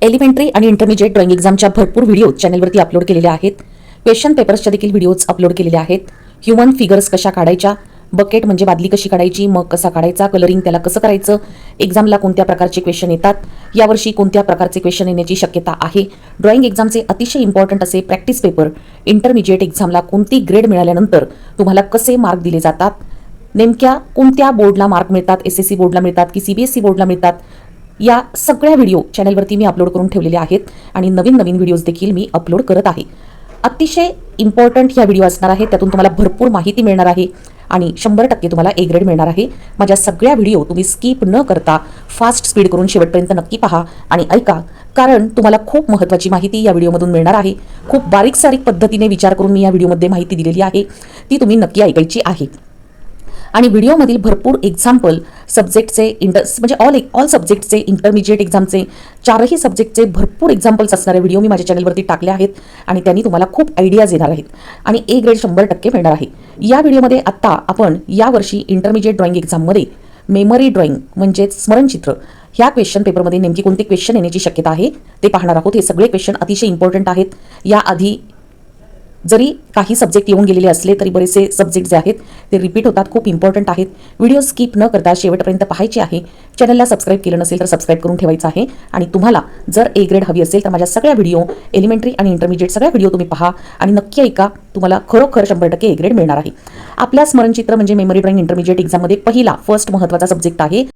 Elementary आणि intermediate drawing एक्झामच्या भरपूर video चॅनलवरती अपलोड केलेले आहेत. क्वेश्चन पेपर्सच्या देखील व्हिडिओज अपलोड केलेले आहेत. ह्युमन फिगर्स कशा काढायच्या, बकेट म्हणजे बादली कशी काढायची, मग कसा काढायचा, कलरिंग त्याला कसं करायचं, एक्झामला कोणत्या प्रकारचे क्वेश्चन येतात, यावर्षी कोणत्या प्रकारचे क्वेश्चन येण्याची शक्यता आहे, ड्रॉइंग एक्झामचे अतिशय इम्पॉर्टंट असे प्रॅक्टिस पेपर, इंटरमिजिएट एक्झामला कोणती ग्रेड मिळाल्यानंतर तुम्हाला कसे मार्क दिले जातात, नेमक्या कोणत्या बोर्डला मार्क मिळतात, SSC बोर्डला मिळतात की CBSE बोर्डला मिळतात, या सगळ्या व्हिडिओ चॅनलवरती मी अपलोड करून ठेवलेले आहेत आणि नवीन नवीन व्हिडिओज देखील मी अपलोड करत आहे. अतिशय इम्पॉर्टंट ह्या व्हिडिओ असणार आहेत. त्यातून तुम्हाला भरपूर माहिती मिळणार आहे आणि 100% तुम्हाला A ग्रेड मिळणार आहे. माझ्या सगळ्या व्हिडिओ तुम्ही स्किप न करता फास्ट स्पीड करून शेवटपर्यंत नक्की पहा आणि ऐका, कारण तुम्हाला खूप महत्त्वाची माहिती या व्हिडिओमधून मिळणार आहे. खूप बारीक सारीक पद्धतीने विचार करून मी या व्हिडिओमध्ये माहिती दिलेली आहे, ती तुम्ही नक्की ऐकायची आहे. आणि व्हिडिओमधील भरपूर एक्झाम्पल सब्जेक्टचे म्हणजे ऑल सब्जेक्टचे, इंटरमिजिएट एक्झामचे, चारही सब्जेक्टचे भरपूर एक्झाम्पल्स असणारे व्हिडिओ मी माझ्या चॅनलवरती टाकले आहेत आणि त्यांनी तुम्हाला खूप आयडियाज येणार आहेत आणि A ग्रेड 100% मिळणार आहे. या व्हिडिओमध्ये आत्ता आपण यावर्षी इंटरमिजिएट ड्रॉइंग एक्झाममध्ये मेमरी ड्रॉइंग म्हणजे स्मरणचित्र ह्या क्वेश्चन पेपरमध्ये नेमकी कोणते क्वेश्चन येण्याची शक्यता आहे ते पाहणार आहोत. हे सगळे क्वेश्चन अतिशय इम्पॉर्टंट आहेत. याआधी जरी काही सब्जेक्ट येऊन गेलेले असले तरी बरेचसे सब्जेक्ट जे आहेत ते रिपीट होतात, खूप इम्पॉर्टंट आहेत. व्हिडिओ स्किप न करता शेवटपर्यंत पाहायचे आहे. चॅनलला सबस्क्राईब केलं नसेल तर सबस्क्राईब करून ठेवायचं आहे. आणि तुम्हाला जर A ग्रेड हवी असेल तर माझ्या सगळ्या व्हिडिओ, एलिमेंटरी आणि इंटरमिजिएट सगळ्या व्हिडिओ तुम्ही पहा आणि नक्की ऐका, तुम्हाला खरोखर 100% A ग्रेड मिळणार आहे. आपल्या स्मरणचित्र म्हणजे मेमरी ड्रॉइंग इंटरमिजिएट एक्झाममध्ये पहिला फर्स्ट महत्त्वाचा सब्जेक्ट आहे